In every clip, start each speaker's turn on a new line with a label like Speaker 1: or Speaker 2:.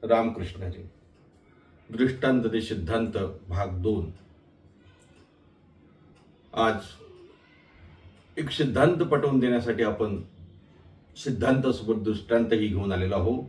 Speaker 1: रामकृष्णाजी दृष्टांत ते सिद्धांत भाग 2। आज एक सिद्धांत पटवून देण्यासाठी आपण सिद्धांतासोबत दृष्टांतही घेऊन आलेलो आहोत।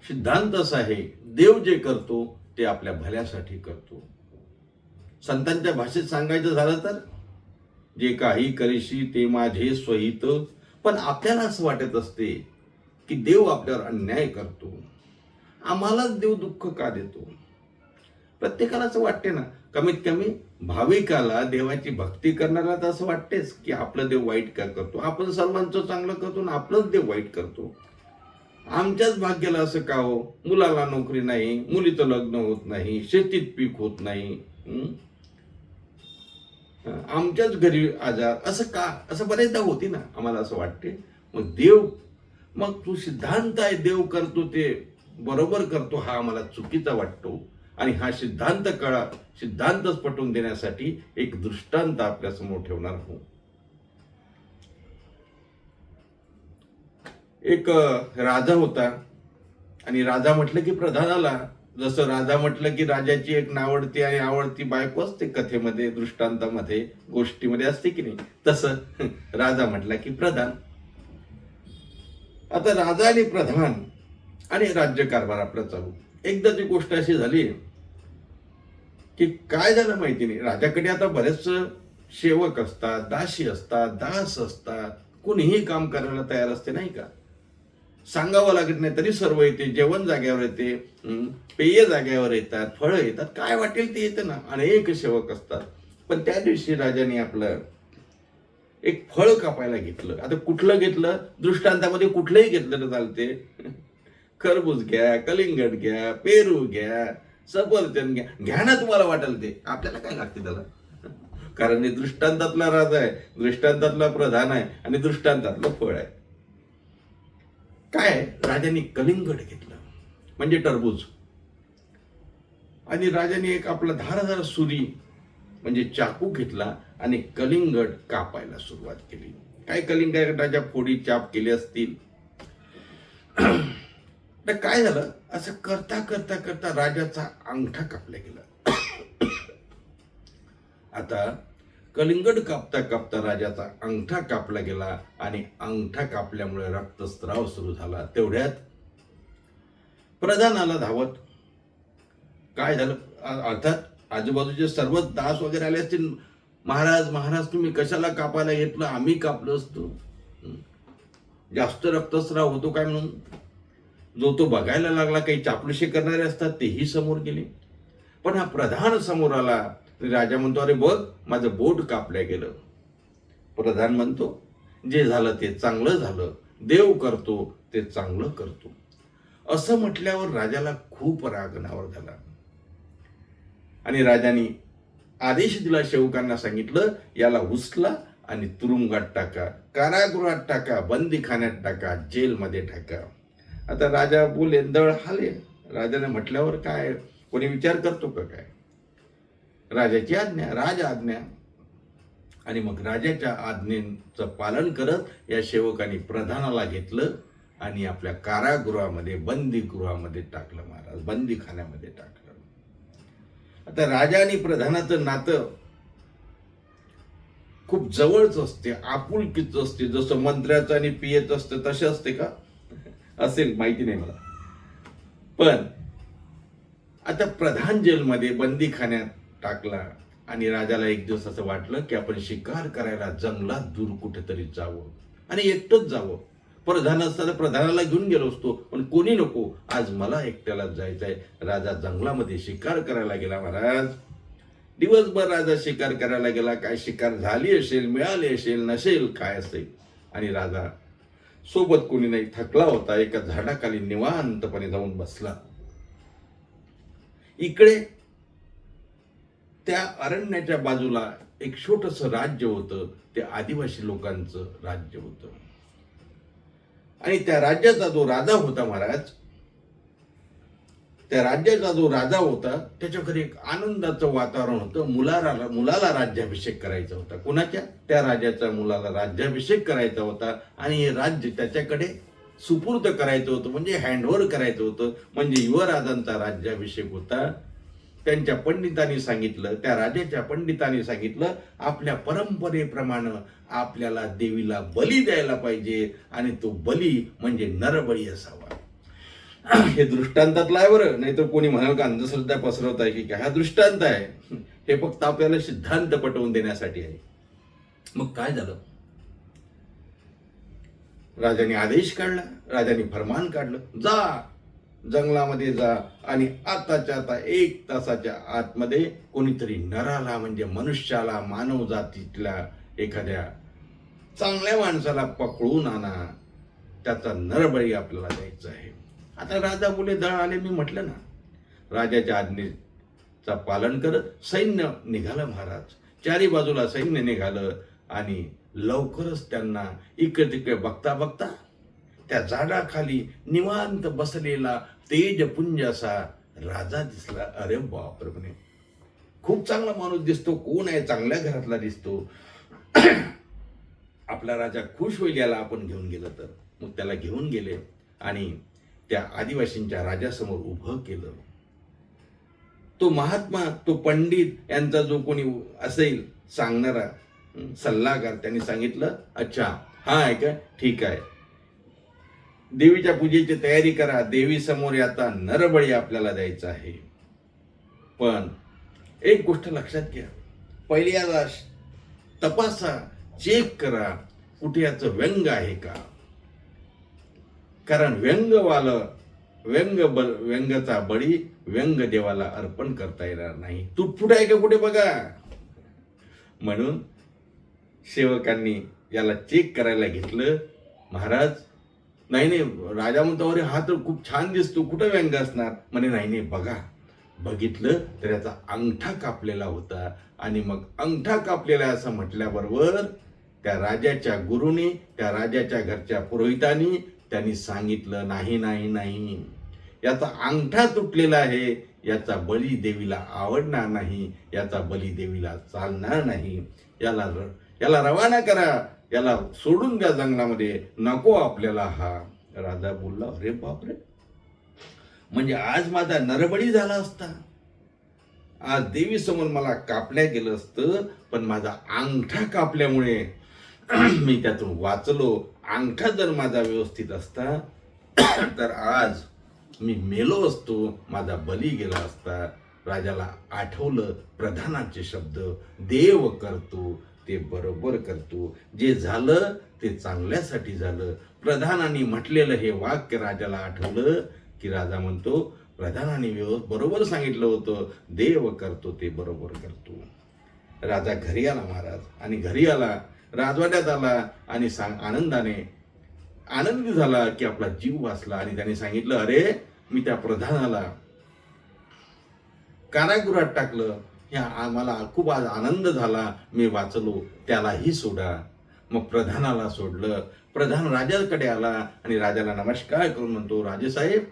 Speaker 1: सिद्धांत असा आहे, देव जे करतो ते आपल्या भल्यासाठी करतो। संतांच्या भाषेत सांगायचं झालं तर, जे काही करीशी ते माझे स्वहित, पण आपल्याला असं वाटत असते की देव आपल्यावर अन्याय करतो, आम्हालाच देव दुःख का देतो। प्रत्येकाला असं वाटते ना, कमीत कमी भाविकाला, देवाची भक्ती करणाऱ्याला तर असं वाटतेच की आपलं देव वाईट का करतो। आपण सर्वांचं चांगलं करतो आणि आपलंच देव वाईट करतो। आमच्याच भाग्याला असं का हो, मुलाला नोकरी नाही, मुलीचं लग्न होत नाही, शेतीत पीक होत नाही, आमच्याच घरी आजार, असं का, असं बरेचदा होती ना, आम्हाला असं वाटते। मग देव, मग तू सिद्धांत आहे देव करतो ते बरोबर करतो हा आम्हाला चुकीचा वाटतो। आणि हा सिद्धांतच पटवून देण्यासाठी एक दृष्टांत आपल्या समोर ठेवणार आहोत। एक राजा होता आणि राजा म्हटलं की प्रधानाला, जसं राजा म्हटलं की राजाची एक नावडती आणि आवडती बायको असते, कथेमध्ये, दृष्टांतामध्ये, गोष्टीमध्ये असते की नाही, तसं राजा म्हटला की प्रधान। आता राजा आणि प्रधान आणि राज्यकारभार आपला चालू। एकदाची गोष्ट अशी झाली की काय झालं माहिती नाही, राजाकडे आता बरेच सेवक असतात, दासी असतात, दास असतात, कोणीही काम करायला तयार असते नाही का। सांगावं लागत नाही तरी सर्व येते, जेवण जाग्यावर येते, पेय जाग्यावर येतात, फळं येतात, काय वाटेल ते येतं ना, अनेक सेवक असतात। पण त्या दिवशी राजाने आपलं एक फळ कापायला घेतलं। आता कुठलं घेतलं, दृष्टांतामध्ये कुठलंही घेतलं तर चालते, खरबूज घ्या, कलिंगड घ्या, पेरू घ्या, सफरचंद घ्या, घ्या ना तुम्हाला वाटेल ते, आपल्याला काय लागते त्याला, कारण हे दृष्टांतातला राजा आहे, दृष्टांतातला प्रधान आहे आणि दृष्टांतातलं फळ आहे। काय, राजाने कलिंगड घेतलं म्हणजे टरबूज, आणि राजाने एक आपला धारदार सुरी म्हणजे चाकू घेतला आणि कलिंगड कापायला सुरुवात केली। काय कलिंगडाच्या फोडी चाप केले असतील। तर काय झालं, असं करता करता करता राजाचा अंगठा कापला गेला। आता कलिंगड कापता कापता राजाचा अंगठा कापला गेला आणि अंगठा कापल्यामुळे रक्तस्राव सुरू झाला। तेवढ्यात प्रधान आला धावत। काय झालं, अर्थात आजूबाजूचे सर्व दास वगैरे आले असतील, महाराज महाराज तुम्ही कशाला कापायला घेतलं, आम्ही कापलं असतो, जास्त रक्तस्राव होतो काय म्हणून। जो तो बघायला लागला, काही चापलुशी करणारे असतात तेही समोर गेले, पण हा प्रधान समोर आला। राजा म्हणतो, अरे बघ माझं बोट कापल्या गेलं। प्रधान म्हणतो, जे झालं ते चांगलं झालं, देव करतो ते चांगलं करतो। असं म्हटल्यावर राजाला खूप राग अनावर झाला आणि राजाने आदेश दिला, सेवकांना सांगितलं, याला उचला आणि तुरुंगात टाका, कारागृहात टाका, बंदीखान्यात टाका, जेलमध्ये टाका। आता राजा बोले, दळ हाले। राजाने म्हटल्यावर काय कोणी विचार करतो का काय, राजाची आज्ञा, राज आज्ञा। आणि मग राजाच्या आज्ञेचं पालन करत या सेवकांनी प्रधानाला घेतलं आणि आपल्या कारागृहामध्ये, बंदीगृहामध्ये टाकलं, महाराज बंदीखान्यामध्ये टाकलं। आता राजा आणि प्रधानाचं नातं खूप जवळच असते, आपुलकीच असते। जसं मंत्र्याचं आणि पियेचं असतं तसे असते का, असेल माहिती नाही मला। पण आता प्रधान जेलमध्ये, बंदीखान्यात टाकला आणि राजाला एक दिवस असं वाटलं की आपण शिकार करायला जंगलात दूर कुठेतरी जावं आणि एकटंच जावं। प्रधान असताना प्रधानाला घेऊन गेलो असतो, पण कोणी नको, आज मला एकट्याला जायचंय। राजा जंगलामध्ये शिकार करायला गेला। महाराज दिवसभर राजा शिकार करायला गेला, काय शिकार झाली असेल, मिळाली असेल, नसेल, काय असेल, आणि राजा सोबत कोणी नाही, थकला होता, एका झाडाखाली निवांतपणे जाऊन बसला। इकडे त्या अरण्याच्या बाजूला एक छोटस राज्य होतं, ते आदिवासी लोकांचं राज्य होतं। आणि त्या राज्याचा जो राजा होता, महाराज त्या राज्याचा जो राजा होता, त्याच्याकडे एक आनंदाचं वातावरण होतं। मुलाला राज्याभिषेक करायचा होता। कोणाच्या, त्या राजाच्या मुलाला राज्याभिषेक करायचा होता आणि हे राज्य त्याच्याकडे सुपूर्द करायचं होतं, म्हणजे हँडओव्हर करायचं होतं. म्हणजे युवराजांचा राज्याभिषेक होता. त्यांच्या पंडितांनी सांगितलं, त्या राजाच्या पंडितांनी सांगितलं, आपल्या परंपरेप्रमाणे आपल्याला देवीला बली द्यायला पाहिजे आणि तो बली म्हणजे नरबळी असावा. हे दृष्टांतातलं आहे बरं, नाही तर कोणी म्हणाल का अंधश्रद्धा पसरवत आहे की काय. हा दृष्टांत आहे, हे फक्त आपल्याला सिद्धांत पटवून देण्यासाठी आहे. मग काय झालं, राजाने आदेश काढला, राजाने फरमान काढलं, जा जंगलामध्ये जा आणि आताच्या आता 1 तासाच्या आतमध्ये कोणीतरी नराला म्हणजे मनुष्याला, मानव जातीतल्या एखाद्या चांगल्या माणसाला पकडून आणा, त्याचा नरबळी आपल्याला द्यायचा आहे. आता राजा बोले, दळ आले. मी म्हटलं ना, राजाच्या आज्ञेचा पालन करत सैन्य निघालं महाराज. चारी बाजूला सैन्य निघालं आणि लवकरच त्यांना इकडे तिकडे बघता बघता त्या झाडाखाली निवांत बसलेला तेजपुंज असा राजा दिसला. अरे बापरे, म्हणे खूप चांगला माणूस दिसतो, कोण आहे, चांगल्या घरातला दिसतो, आपला राजा खुश होईल याला आपण घेऊन गेलं तर. मग त्याला घेऊन गेले आणि त्या आदिवासींच्या राजासमोर उभं केलं. तो महात्मा, तो पंडित यांचा जो कोणी असेल सांगणारा सल्लागार, त्यांनी सांगितलं, अच्छा हा आहे का, ठीक आहे, देवीच्या पूजेची तयारी करा, देवी समोर आता नरबळी आपल्याला द्यायचा आहे. पण एक गोष्ट लक्षात घ्या, पहिले याला तपासा, चेक करा, कुठे याचं व्यंग आहे का. कारण व्यंगचा बळी व्यंग देवाला अर्पण करता येणार नाही. तुटफुट आहे का कुठे बघा. म्हणून सेवकांनी याला चेक करायला घेतलं. महाराज, नाही, राजा म्हणतो, अरे हा तर खूप छान दिसतो, कुठं व्यंग असणार. म्हणे नाही, बघा. बघितलं तर याचा अंगठा कापलेला होता. आणि मग अंगठा कापलेला असं म्हटल्याबरोबर त्या राजाच्या गुरुनी, त्या राजाच्या घरच्या पुरोहितांनी त्यांनी सांगितलं, नाही, याचा अंगठा तुटलेला आहे, याचा बळी देवीला आवडणार नाही, याचा बळी देवीला चालणार नाही, याला रवाना करा, याला सोडून द्या जंगलामध्ये, नको आपल्याला हा. राजा बोलला, अरे बापरे, म्हणजे आज माझा नरबळी झाला असता, आज देवी समोर मला कापल्या गेलं असतं, पण माझा अंगठा कापल्यामुळे मी त्यातून वाचलो. अंगठा जर माझा व्यवस्थित असता तर आज मी मेलो असतो, माझा बली गेला असता. राजाला आठवलं प्रधानाचे शब्द, देव करतो ते बरोबर करतो, जे झालं ते चांगल्यासाठी झालं. प्रधानाने म्हटलेलं हे वाक्य राजाला आठवलं की राजा म्हणतो, प्रधानाने बरोबर सांगितलं होतं, देव करतो ते बरोबर करतो. राजा घरी आला महाराज, आणि घरी आला, राजवाड्यात आला आणि आनंदी झाला की आपला जीव वाचला. आणि त्याने सांगितलं, अरे मी त्या प्रधानाला कारागृहात टाकलं, मला खूप आज आनंद झाला, मी वाचलो, त्यालाही सोडा. मग प्रधानाला सोडलं. प्रधान राजाकडे आला आणि राजाला नमस्कार करून म्हणतो, राजेसाहेब,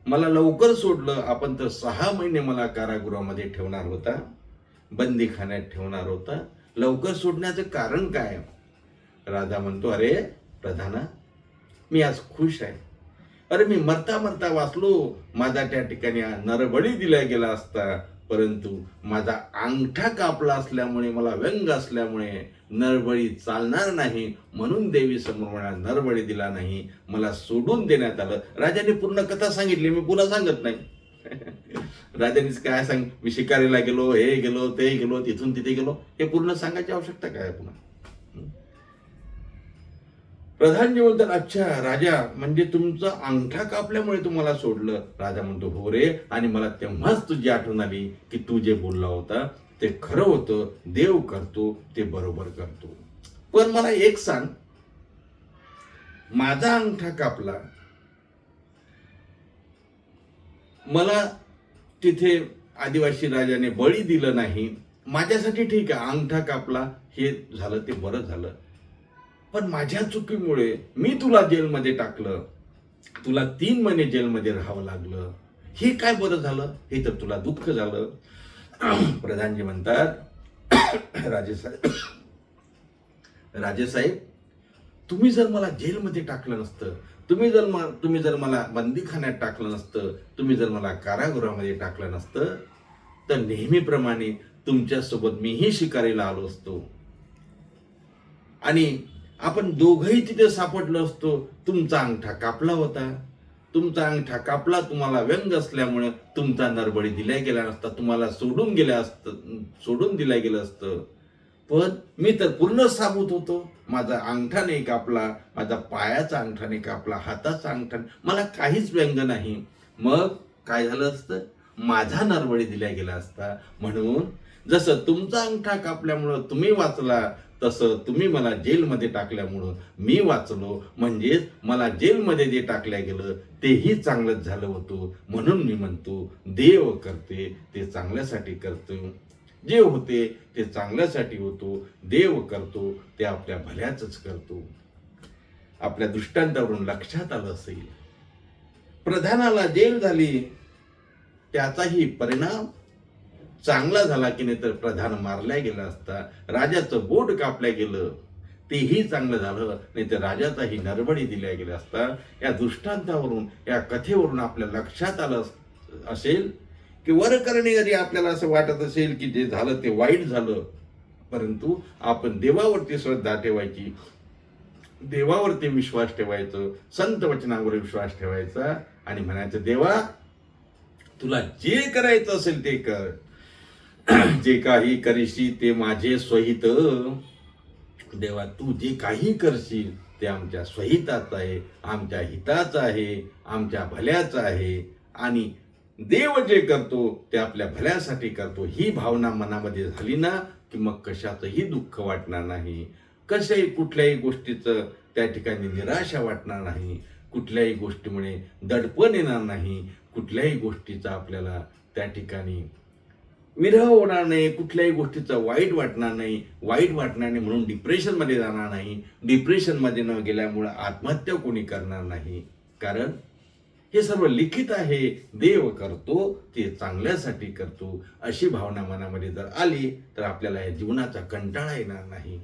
Speaker 1: मला लवकर सोडलं, आपण तर 6 महिने मला कारागृहामध्ये ठेवणार होता, बंदीखान्यात ठेवणार होता, लवकर सोडण्याचं कारण काय. राजा म्हणतो, अरे प्रधाना, मी आज खुश आहे. अरे मी मरता मरता वाचलो, माझा त्या ठिकाणी नरबळी दिला गेला असता, परंतु माझा अंगठा कापला असल्यामुळे, मला व्यंग असल्यामुळे नरबळी चालणार नाही, म्हणून देवी समोर मला नरबळी दिला नाही, मला सोडून देण्यात आलं. राजाने पूर्ण कथा सांगितली, मी पुन्हा सांगत नाही. राजाने काय मी शिकारीला गेलो, हे गेलो, ते गेलो, तिथून तिथे गेलो, हे पूर्ण सांगायची आवश्यकता काय पुन्हा. प्रधानजी म्हणतात, अच्छा राजा, म्हणजे तुमचा अंगठा कापल्यामुळे तुम्हाला सोडलं. राजा म्हणतो, हो रे, आणि मला तेव्हाच तुझी आठवण आली की तू जे बोलला होता ते खरं होतं, देव करतो ते बरोबर करतो. पण मला एक सांग, माझा अंगठा कापला, मला तिथे आदिवासी राजाने बळी दिलं नाही, माझ्यासाठी ठीक आहे, अंगठा कापला हे झालं ते बरं झालं, पण माझ्या चुकीमुळे मी तुला जेलमध्ये टाकलं, तुला 3 महिने जेलमध्ये राहावं लागलं, हे काय बरं झालं, हे तर तुला दुःख झालं. प्रधानजी म्हणतात, राजेसाहेब, तुम्ही जर मला जेलमध्ये टाकलं नसतं, तुम्ही जर मला बंदीखान्यात टाकलं नसतं, तुम्ही जर मला कारागृहामध्ये टाकलं नसतं, तर नेहमीप्रमाणे तुमच्यासोबत मीही शिकारीला आलो असतो आणि आपण दोघंही तिथे सापडलो असतो. तुमचा अंगठा कापला होता. तुमचा अंगठा कापला, तुम्हाला व्यंग असल्यामुळे तुमचा नरबळी दिला गेला नसता, तुम्हाला सोडून दिला गेलं असतं. पण मी तर पूर्ण साबूत होतो. माझा अंगठा नाही कापला, माझा पायाचा अंगठा नाही कापला, हाताचा अंगठा मला काहीच व्यंग नाही. मग काय झालं असतं? माझा नरबळी दिला गेला असता. म्हणून जसं तुमचा अंगठा कापल्यामुळं तुम्ही वाचला, तसं तुम्ही मला जेलमध्ये टाकल्यामुळं मी वाचलो. म्हणजेच मला जेलमध्ये जे टाकल्या गेलं तेही चांगलंच झालं होतं. म्हणून मी म्हणतो, देव करते ते चांगल्यासाठी करतो. जे होते ते चांगल्यासाठी होतो. देव करतो ते आपल्या भल्याचंच करतो. आपल्या दृष्टांतावरून लक्षात आलं असेल, प्रधानाला जेल झाली, त्याचाही परिणाम चांगला झाला की नाही तर प्रधान मारला गेला असता. राजाचं बोट कापल्या गेलं, तेही चांगलं झालं, नाही तर राजाचाही नरबडी दिल्या गेला असता. या दृष्टांतावरून, या कथेवरून आपल्या लक्षात आलं असेल की वरकरणी जरी आपल्याला असं वाटत असेल की जे झालं ते वाईट झालं, परंतु आपण देवावरती श्रद्धा ठेवायची, देवावरती विश्वास ठेवायचं, संत वचनांवर विश्वास ठेवायचा आणि म्हणायचं, देवा तुला जे करायचं असेल ते कर. जे काही करशी ते माझे स्वहित. देवा तू जे काही करशील ते आमच्या स्वहिताचं आहे, आमच्या हिताचं आहे, आमच्या भल्याचं आहे. आणि देव जे करतो ते आपल्या भल्यासाठी करतो. ही भावना मनामध्ये झाली ना की मग कशाचंही दुःख वाटणार नाही, कुठल्याही गोष्टीचं त्या ठिकाणी निराशा वाटणार नाही, कुठल्याही गोष्टीमुळे दडपण येणार नाही, कुठल्याही गोष्टीचा आपल्याला त्या ठिकाणी विरह होणार नाही, कुठल्याही गोष्टीचं वाईट वाटणार नाही म्हणून डिप्रेशनमध्ये जाणार नाही, डिप्रेशनमध्ये न गेल्यामुळं आत्महत्या कोणी करणार नाही. कारण हे सर्व लिखित आहे. देव करतो ते चांगल्यासाठी करतो. अशी भावना मनामध्ये जर आली तर आपल्याला या जीवनाचा कंटाळा येणार नाही.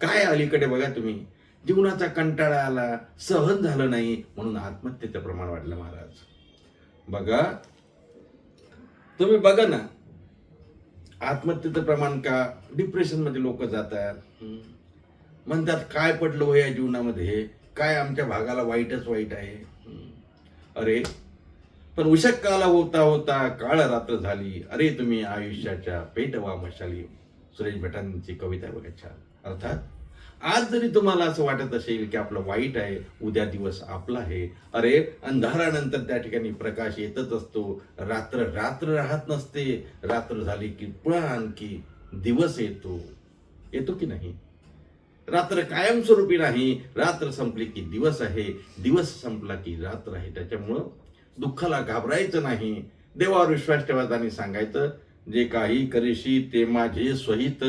Speaker 1: काय अलीकडे बघा तुम्ही, जीवनाचा कंटाळा आला, सहन झालं नाही म्हणून आत्महत्येचं प्रमाण वाढलं. महाराज बघा, तुम्ही बघा ना, आत्महत्येचं प्रमाण का, डिप्रेशनमध्ये लोक जातात. म्हणतात काय पडलं हो या जीवनामध्ये, काय आमच्या भागाला वाईटच वाईट आहे. अरे पण उशक काला होता होता काळ रात्र झाली, अरे तुम्ही आयुष्याच्या पेटवा मशाली. सुरेश भटांची कविता बघा, छान. अर्थात आज जरी तुम्हाला असं वाटत असेल की आपलं वाईट आहे, उद्या दिवस आपला आहे. अरे अंधारानंतर त्या ठिकाणी प्रकाश येतच असतो. रात्र रात्र राहत नसते. रात्र झाली की पुन्हा आणखी दिवस येतो की नाही? रात्र कायमस्वरूपी नाही. रात्र संपली की दिवस आहे, दिवस संपला की रात्र आहे. त्याच्यामुळं दुःखाला घाबरायचं नाही, देवावर विश्वास ठेवायचा आणि सांगायचं, जे काही करीशी ते माझे स्वहित.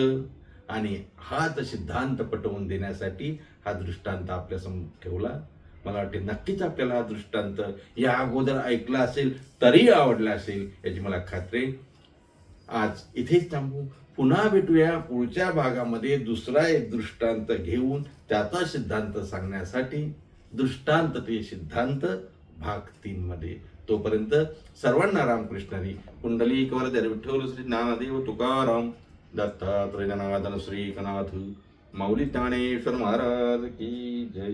Speaker 1: आणि हाच सिद्धांत पटवून देण्यासाठी हा दृष्टांत आपल्यासमोर ठेवला. मला वाटते नक्कीच आपल्याला हा दृष्टांत या अगोदर ऐकला असेल तरी आवडला असेल याची मला खात्री. आज इथेच थांबू. पुन्हा भेटूया पुढच्या भागामध्ये दुसरा एक दृष्टांत घेऊन त्याचा सिद्धांत सांगण्यासाठी. दृष्टांत ते सिद्धांत भाग 3 मध्ये. तोपर्यंत सर्वांना रामकृष्ण हरी. पुंडलिक वरद विठ्ठल श्री ज्ञानदेव तुकाराम दत्तात्रय जनार्दन श्री एकनाथ माऊली ज्ञानेश्वर महाराज की जय.